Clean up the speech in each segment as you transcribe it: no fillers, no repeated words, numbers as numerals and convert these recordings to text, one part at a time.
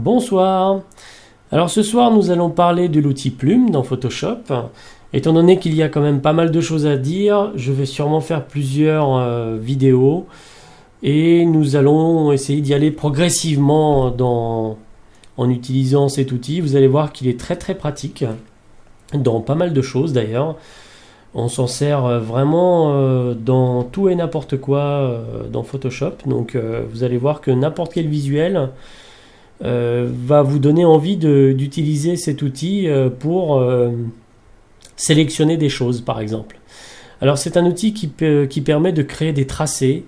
Bonsoir. Alors ce soir nous allons parler de l'outil Plume dans Photoshop. Étant donné qu'il y a quand même pas mal de choses à dire, je vais sûrement faire plusieurs vidéos et nous allons essayer d'y aller progressivement en utilisant cet outil. Vous allez voir qu'il est très pratique dans pas mal de choses d'ailleurs. On s'en sert vraiment dans tout et n'importe quoi dans Photoshop. Donc vous allez voir que n'importe quel visuel va vous donner envie d'utiliser cet outil pour sélectionner des choses par exemple. Alors c'est un outil qui permet de créer des tracés.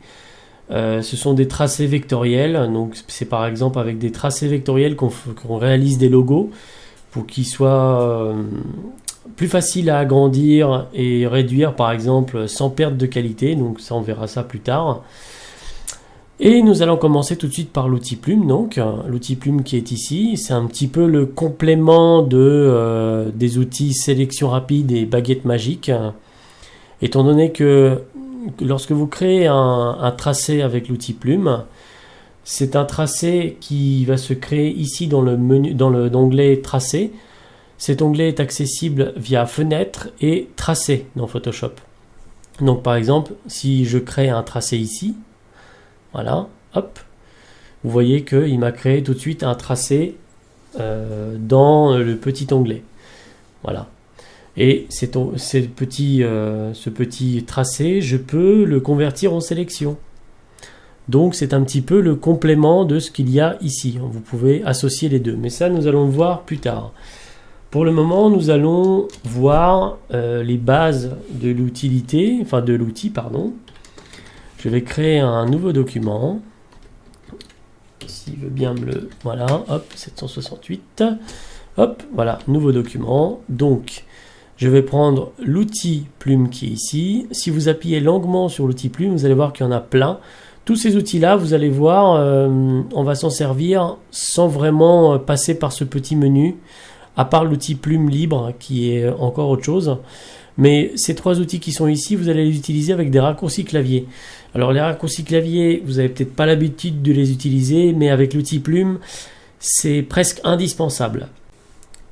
Ce sont des tracés vectoriels, donc c'est par exemple avec des tracés vectoriels qu'on réalise des logos pour qu'ils soient plus faciles à agrandir et réduire par exemple sans perte de qualité, donc ça on verra ça plus tard. Et nous allons commencer tout de suite par l'outil Plume. Donc l'outil Plume qui est ici, c'est un petit peu le complément des outils sélection rapide et baguette magique. Étant donné que lorsque vous créez un tracé avec l'outil Plume, c'est un tracé qui va se créer ici dans le menu, dans l'onglet Tracé. Cet onglet est accessible via Fenêtre et Tracé dans Photoshop. Donc par exemple, si je crée un tracé ici, voilà, hop, vous voyez qu'il m'a créé tout de suite un tracé dans le petit onglet. Voilà. Et ce petit tracé, je peux le convertir en sélection. Donc c'est un petit peu le complément de ce qu'il y a ici. Vous pouvez associer les deux. Mais ça, nous allons le voir plus tard. Pour le moment, nous allons voir les bases de l'utilité, enfin de l'outil, pardon. Je vais créer un nouveau document. S'il veut bien me le... Voilà, hop, 768. Hop, voilà, nouveau document. Donc, je vais prendre l'outil Plume qui est ici. Si vous appuyez longuement sur l'outil Plume, vous allez voir qu'il y en a plein. Tous ces outils-là, vous allez voir, on va s'en servir sans vraiment passer par ce petit menu, à part l'outil Plume libre qui est encore autre chose. Mais ces trois outils qui sont ici, vous allez les utiliser avec des raccourcis clavier. Alors les raccourcis clavier, vous n'avez peut-être pas l'habitude de les utiliser, mais avec l'outil Plume, c'est presque indispensable.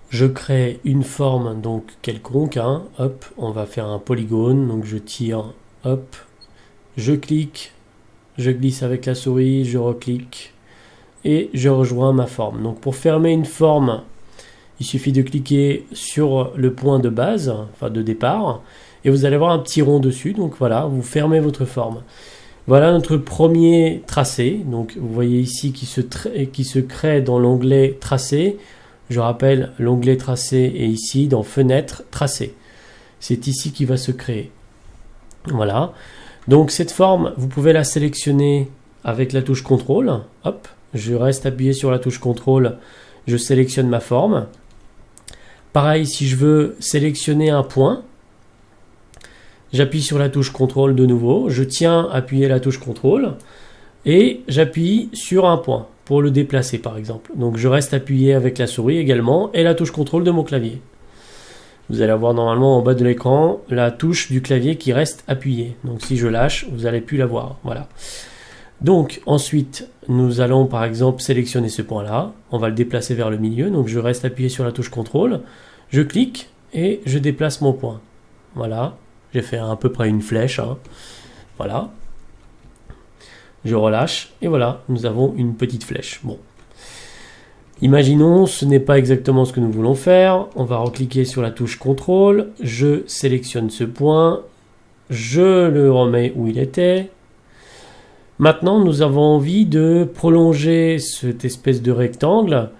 Je crée une forme donc quelconque, hein. Hop, on va faire un polygone, donc je tire, hop, je clique, je glisse avec la souris, je reclique et je rejoins ma forme. Donc pour fermer une forme, il suffit de cliquer sur le point de base, enfin de départ, et vous allez avoir un petit rond dessus. Donc voilà, vous fermez votre forme. Voilà notre premier tracé. Donc vous voyez ici qui se crée dans l'onglet Tracé. Je rappelle, l'onglet Tracé est ici dans Fenêtre Tracé. C'est ici qu'il va se créer. Voilà. Donc cette forme, vous pouvez la sélectionner avec la touche CTRL. Hop, je reste appuyé sur la touche CTRL, je sélectionne ma forme. Pareil, si je veux sélectionner un point, j'appuie sur la touche CTRL de nouveau, je tiens appuyé la touche CTRL et j'appuie sur un point pour le déplacer par exemple. Donc je reste appuyé avec la souris également et la touche CTRL de mon clavier. Vous allez avoir normalement en bas de l'écran la touche du clavier qui reste appuyée. Donc si je lâche, vous n'allez plus la voir. Voilà. Donc ensuite, nous allons par exemple sélectionner ce point-là. On va le déplacer vers le milieu. Donc je reste appuyé sur la touche CTRL. Je clique et je déplace mon point. Voilà. J'ai fait à peu près une flèche. Hein. Voilà. Je relâche. Et voilà, nous avons une petite flèche. Bon. Imaginons, ce n'est pas exactement ce que nous voulons faire. On va recliquer sur la touche CTRL. Je sélectionne ce point. Je le remets où il était. Maintenant, nous avons envie de prolonger cette espèce de rectangle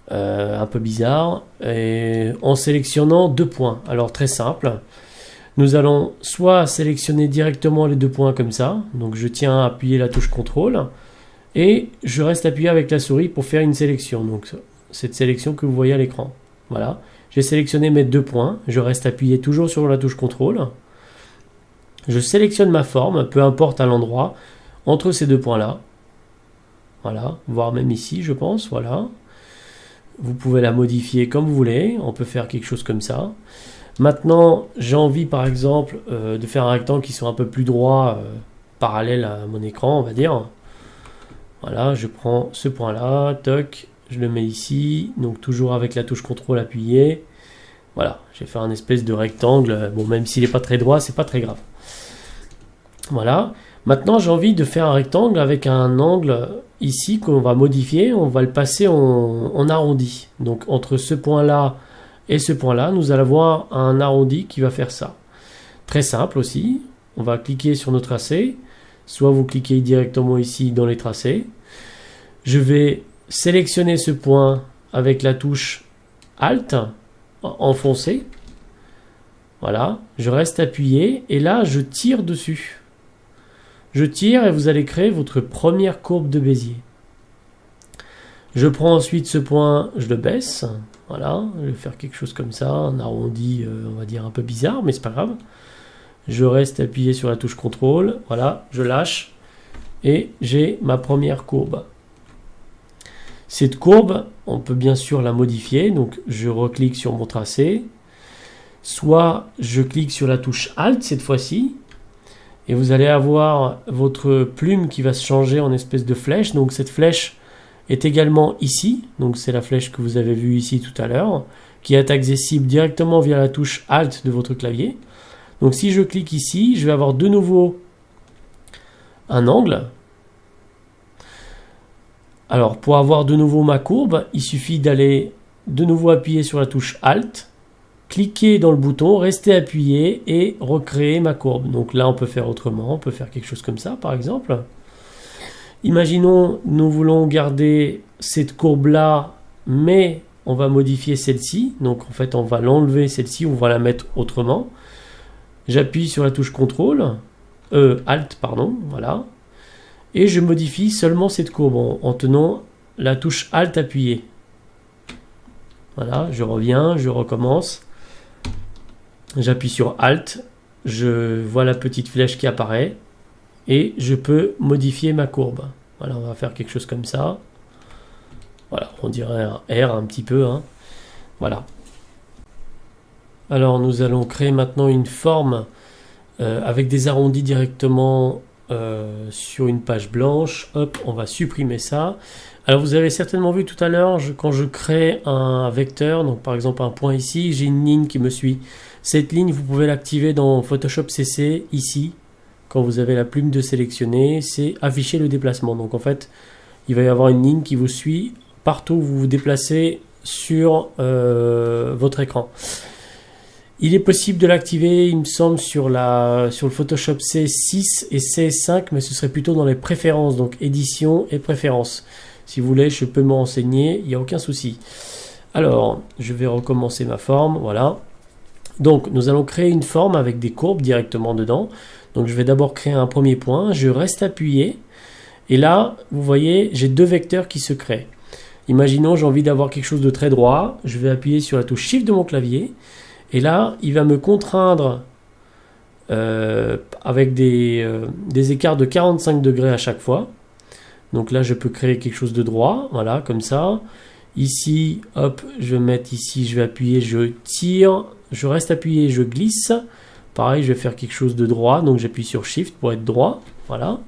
un peu bizarre en sélectionnant deux points. Alors très simple, nous allons soit sélectionner directement les deux points comme ça, donc je tiens à appuyer la touche CTRL et je reste appuyé avec la souris pour faire une sélection. Donc cette sélection que vous voyez à l'écran. Voilà, j'ai sélectionné mes deux points, je reste appuyé toujours sur la touche CTRL. Je sélectionne ma forme, peu importe à l'endroit, entre ces deux points-là. Voilà, voire même ici, je pense, voilà. Vous pouvez la modifier comme vous voulez, on peut faire quelque chose comme ça. Maintenant, j'ai envie par exemple de faire un rectangle qui soit un peu plus droit, parallèle à mon écran, on va dire. Voilà, je prends ce point-là, toc, je le mets ici, donc toujours avec la touche contrôle appuyée. Voilà, j'ai fait un espèce de rectangle. Bon, même s'il n'est pas très droit, c'est pas très grave. Voilà. Maintenant, j'ai envie de faire un rectangle avec un angle ici qu'on va modifier. On va le passer en arrondi. Donc, entre ce point-là et ce point-là, nous allons avoir un arrondi qui va faire ça. Très simple aussi. On va cliquer sur nos tracés. Soit vous cliquez directement ici dans les tracés. Je vais sélectionner ce point avec la touche Alt, enfoncé. Voilà, je reste appuyé et là je tire dessus. Je tire et vous allez créer votre première courbe de Bézier. Je prends ensuite ce point, je le baisse. Voilà, je vais faire quelque chose comme ça, un arrondi, on va dire un peu bizarre, mais c'est pas grave. Je reste appuyé sur la touche contrôle. Voilà, je lâche et j'ai ma première courbe. Cette courbe, on peut bien sûr la modifier. Donc, je reclique sur mon tracé. Soit je clique sur la touche Alt cette fois-ci. Et vous allez avoir votre plume qui va se changer en espèce de flèche. Donc, cette flèche est également ici. Donc, c'est la flèche que vous avez vue ici tout à l'heure, qui est accessible directement via la touche Alt de votre clavier. Donc, si je clique ici, je vais avoir de nouveau un angle. Alors, pour avoir de nouveau ma courbe, il suffit d'aller de nouveau appuyer sur la touche Alt, cliquer dans le bouton, rester appuyé et recréer ma courbe. Donc là, on peut faire autrement, on peut faire quelque chose comme ça, par exemple. Imaginons, nous voulons garder cette courbe-là, mais on va modifier celle-ci. Donc en fait, on va l'enlever celle-ci, on va la mettre autrement. J'appuie sur la touche contrôle, Alt, pardon, voilà. Et je modifie seulement cette courbe en tenant la touche Alt appuyée. Voilà, je reviens, je recommence. J'appuie sur Alt, je vois la petite flèche qui apparaît et je peux modifier ma courbe. Voilà, on va faire quelque chose comme ça. Voilà, on dirait un R un petit peu, hein. Voilà. Alors, nous allons créer maintenant une forme avec des arrondis directement sur une page blanche. Hop, on va supprimer ça. Alors vous avez certainement vu tout à l'heure, quand je crée un vecteur, donc par exemple un point ici, j'ai une ligne qui me suit. Cette ligne, vous pouvez l'activer dans Photoshop CC, ici, quand vous avez la plume de sélectionner, c'est afficher le déplacement. Donc en fait, il va y avoir une ligne qui vous suit partout où vous vous déplacez sur votre écran. Il est possible de l'activer, il me semble, sur le Photoshop C6 et C5, mais ce serait plutôt dans les préférences, donc édition et préférences. Si vous voulez, je peux me renseigner, il n'y a aucun souci. Alors, je vais recommencer ma forme, voilà. Donc, nous allons créer une forme avec des courbes directement dedans. Donc, je vais d'abord créer un premier point, je reste appuyé, et là, vous voyez, j'ai deux vecteurs qui se créent. Imaginons, j'ai envie d'avoir quelque chose de très droit, je vais appuyer sur la touche Shift de mon clavier, et là, il va me contraindre avec des écarts de 45 degrés à chaque fois. Donc là, je peux créer quelque chose de droit, voilà, comme ça. Ici, hop, je vais mettre ici, je vais appuyer, je tire, je reste appuyé, je glisse. Pareil, je vais faire quelque chose de droit, donc j'appuie sur Shift pour être droit, voilà.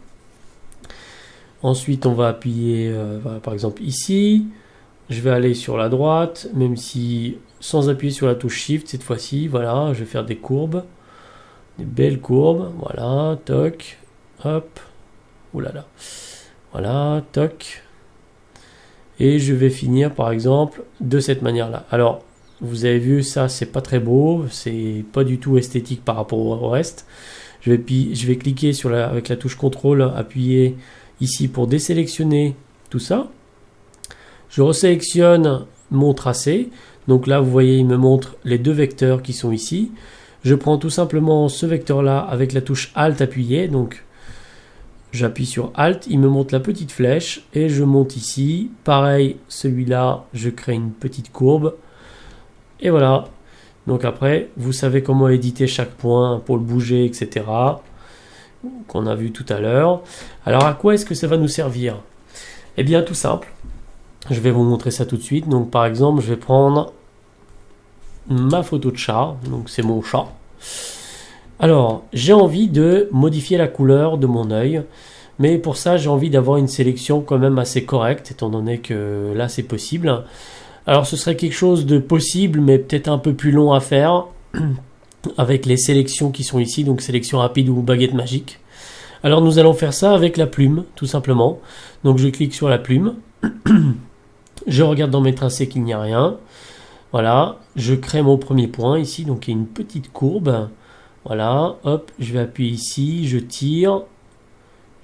Ensuite, on va appuyer, voilà, par exemple ici. Je vais aller sur la droite, même si sans appuyer sur la touche Shift cette fois-ci, voilà, je vais faire des courbes, des belles courbes, voilà, toc, hop, oulala, voilà, toc, et je vais finir par exemple de cette manière-là. Alors, vous avez vu, ça c'est pas très beau, c'est pas du tout esthétique par rapport au reste. Je vais cliquer avec la touche contrôle, appuyer ici pour désélectionner tout ça. Je resélectionne mon tracé. Donc là, vous voyez, il me montre les deux vecteurs qui sont ici. Je prends tout simplement ce vecteur-là avec la touche Alt appuyée. Donc, j'appuie sur Alt, il me montre la petite flèche et je monte ici. Pareil, celui-là, je crée une petite courbe. Et voilà. Donc après, vous savez comment éditer chaque point pour le bouger, etc. Qu'on a vu tout à l'heure. Alors, à quoi est-ce que ça va nous servir? Eh bien, tout simple. Je vais vous montrer ça tout de suite. Donc, par exemple, je vais prendre ma photo de chat. Donc, c'est mon chat. Alors, j'ai envie de modifier la couleur de mon œil. Mais pour ça, j'ai envie d'avoir une sélection quand même assez correcte, étant donné que là, c'est possible. Alors, ce serait quelque chose de possible, mais peut-être un peu plus long à faire, avec les sélections qui sont ici, donc sélection rapide ou baguette magique. Alors, nous allons faire ça avec la plume, tout simplement. Donc, je clique sur la plume. Je regarde dans mes tracés qu'il n'y a rien. Voilà, je crée mon premier point ici, donc il y a une petite courbe. Voilà, hop, je vais appuyer ici, je tire.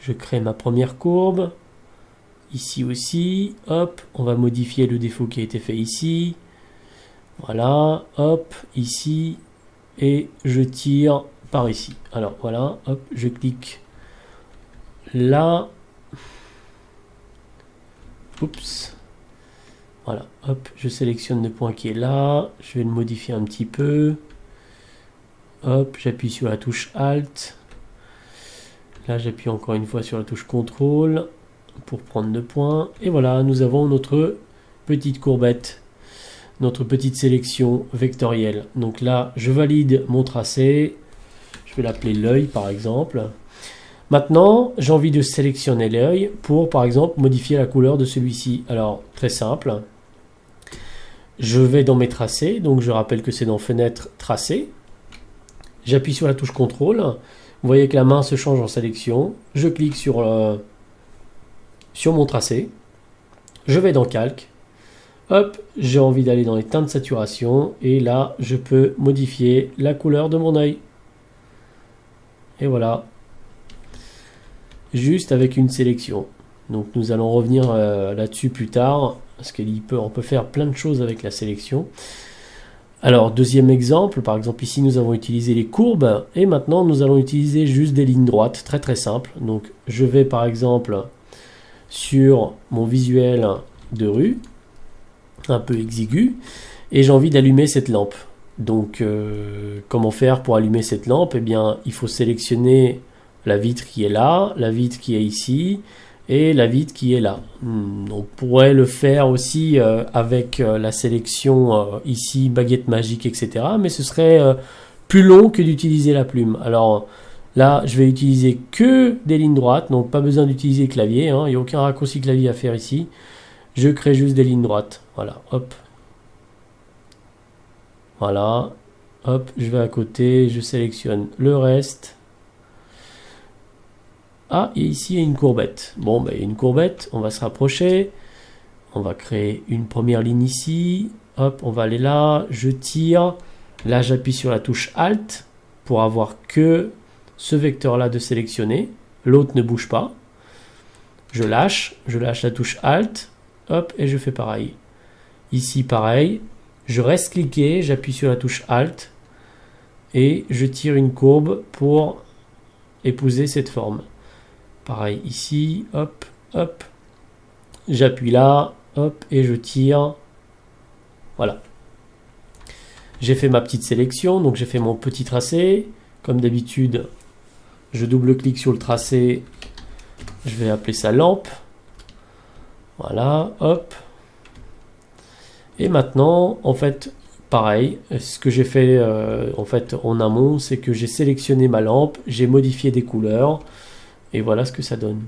Je crée ma première courbe. Ici aussi, hop, on va modifier le défaut qui a été fait ici. Voilà, hop, ici. Et je tire par ici. Alors voilà, hop, je clique là. Oups. Voilà, hop, je sélectionne le point qui est là. Je vais le modifier un petit peu. Hop, j'appuie sur la touche Alt. Là, j'appuie encore une fois sur la touche CTRL pour prendre le point. Et voilà, nous avons notre petite courbette, notre petite sélection vectorielle. Donc là, je valide mon tracé. Je vais l'appeler l'œil, par exemple. Maintenant, j'ai envie de sélectionner l'œil pour, par exemple, modifier la couleur de celui-ci. Alors, très simple. Je vais dans mes tracés. Donc, je rappelle que c'est dans Fenêtre, Tracé. J'appuie sur la touche CTRL. Vous voyez que la main se change en sélection. Je clique sur mon tracé. Je vais dans Calque. Hop, j'ai envie d'aller dans les teintes de saturation. Et là, je peux modifier la couleur de mon œil. Et voilà. Juste avec une sélection. Donc nous allons revenir là-dessus plus tard. Parce qu'on peut faire plein de choses avec la sélection. Alors, deuxième exemple, par exemple ici nous avons utilisé les courbes et maintenant nous allons utiliser juste des lignes droites, très très simple. Donc je vais par exemple sur mon visuel de rue, un peu exigu, et j'ai envie d'allumer cette lampe. Donc comment faire pour allumer cette lampe? Eh bien il faut sélectionner la vitre qui est là, la vitre qui est ici, et la vitre qui est là. On pourrait le faire aussi avec la sélection ici, baguette magique, etc. Mais ce serait plus long que d'utiliser la plume. Alors là, je vais utiliser que des lignes droites, donc pas besoin d'utiliser clavier. Il n'y a aucun raccourci clavier à faire ici. Je crée juste des lignes droites. Voilà, hop. Voilà, hop, je vais à côté, je sélectionne le reste. Ah, et ici il y a une courbette. Bon, ben, il y a une courbette, on va se rapprocher. On va créer une première ligne ici. Hop, on va aller là, je tire. Là, j'appuie sur la touche Alt pour avoir que ce vecteur-là de sélectionner. L'autre ne bouge pas. Je lâche la touche Alt. Hop, et je fais pareil. Ici, pareil. Je reste cliqué, j'appuie sur la touche Alt. Et je tire une courbe pour épouser cette forme. Pareil ici, hop, hop. J'appuie là, hop, et je tire. Voilà. J'ai fait ma petite sélection, donc j'ai fait mon petit tracé. Comme d'habitude, je double-clique sur le tracé. Je vais appeler ça lampe. Voilà, hop. Et maintenant, en fait, pareil, ce que j'ai fait en fait en amont, c'est que j'ai sélectionné ma lampe, j'ai modifié des couleurs. Et voilà ce que ça donne.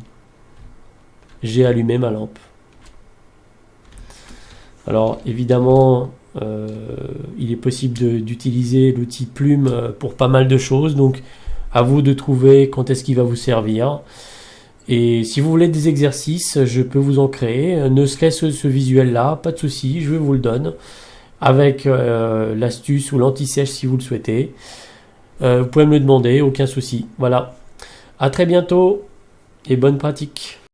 J'ai allumé ma lampe. Alors évidemment, il est possible d'utiliser l'outil plume pour pas mal de choses. Donc à vous de trouver quand est-ce qu'il va vous servir. Et si vous voulez des exercices, je peux vous en créer. Ne serait-ce ce visuel-là, pas de souci, je vous le donne. Avec l'astuce ou l'anti-sèche si vous le souhaitez. Vous pouvez me le demander, aucun souci. Voilà. À très bientôt et bonne pratique.